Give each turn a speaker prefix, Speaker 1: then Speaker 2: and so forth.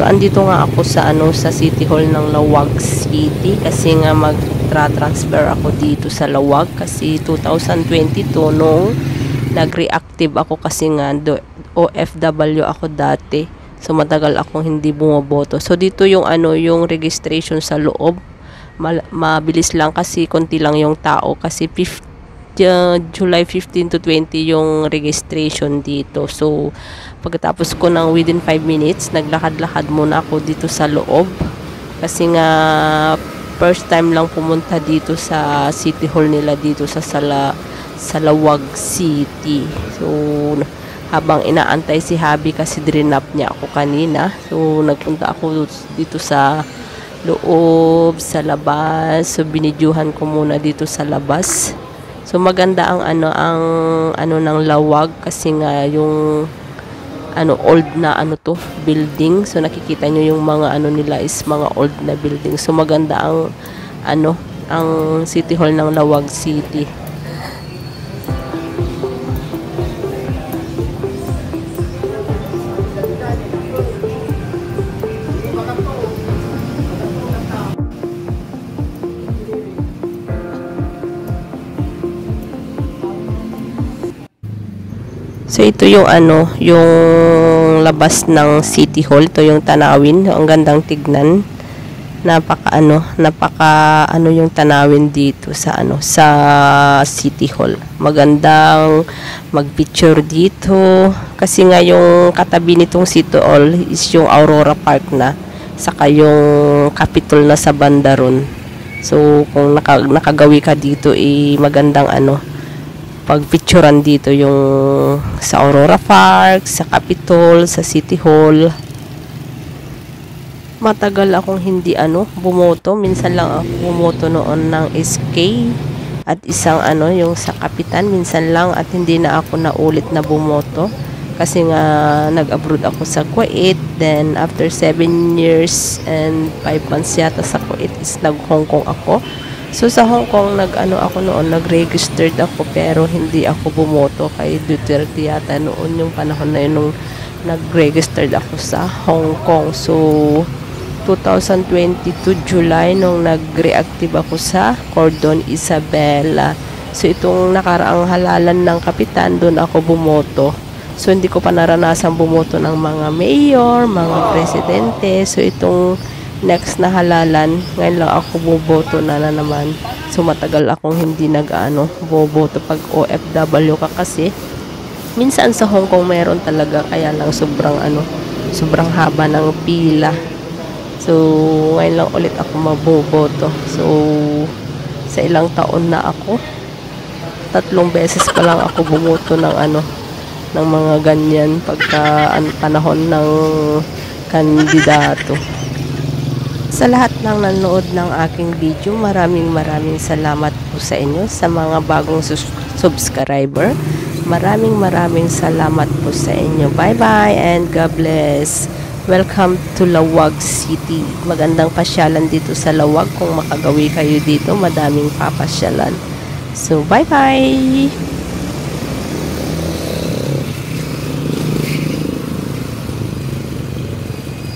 Speaker 1: andito nga ako sa sa City Hall ng Lawag City kasi nga mag-transfer ako dito sa Lawag kasi 2022 nung nag-reactive ako kasi nga OFW ako dati. So matagal akong hindi bumoboto. So dito yung yung registration sa loob. Mabilis lang kasi konti lang yung tao kasi July 15 to 20 yung registration dito. So pagkatapos ko ng within 5 minutes, naglakad-lakad muna ako dito sa loob kasi nga first time lang pumunta dito sa City Hall nila dito sa Lawag City. So habang inaantay si Habi kasi drinap niya ako kanina, so nagpunta ako dito sa loob, sa labas. So binidyuhan ko muna dito sa labas. So maganda ang ng Lawag kasi nga yung old na to building. So nakikita nyo yung mga nila is mga old na building. So maganda ang ang City Hall ng Lawag City. So ito yung yung labas ng City Hall. Ito yung tanawin. Ang gandang tignan. Napaka yung tanawin dito sa sa City Hall. Magandang magpicture dito kasi nga yung katabi nitong City Hall is yung Aurora Park na, saka yung Capitol na sa banda ron. So kung nakagawi ka dito magandang pagpicturean dito yung sa Aurora Park, sa Capitol, sa City Hall. Matagal akong hindi bumoto. Minsan lang ako bumoto noon ng SK at isang yung sa Kapitan. Minsan lang at hindi na ako naulit na bumoto kasi nga nag-abroad ako sa Kuwait. Then after 7 years and 5 months yata sa Kuwait is nag-Hong Kong ako. So sa Hong Kong ako noon, nag-registered ako pero hindi ako bumoto kay Duterte yata noon yung panahon na yun nung nag-registered ako sa Hong Kong. So 2022 July nung nag-reactive ako sa Cordon Isabela. So itong nakaraang halalan ng Kapitan, doon ako bumoto. So hindi ko pa naranasan bumoto ng mga mayor, mga presidente. So itong next na halalan, ngayon lang ako boboto na naman. So matagal akong hindi boboto pag OFW ka kasi minsan sa Hong Kong meron talaga, kaya lang sobrang haba ng pila. So ngayon lang ulit ako maboboto. So sa ilang taon na ako, 3 beses pa lang ako bumoto ng ng mga ganyan pagka panahon ng kandidato. Sa lahat ng nanood ng aking video, maraming salamat po sa inyo. Sa mga bagong subscriber, maraming salamat po sa inyo. Bye-bye and God bless. Welcome to Lawag City. Magandang pasyalan dito sa Lawag. Kung makagawi kayo dito, madaming papasyalan. So, bye-bye!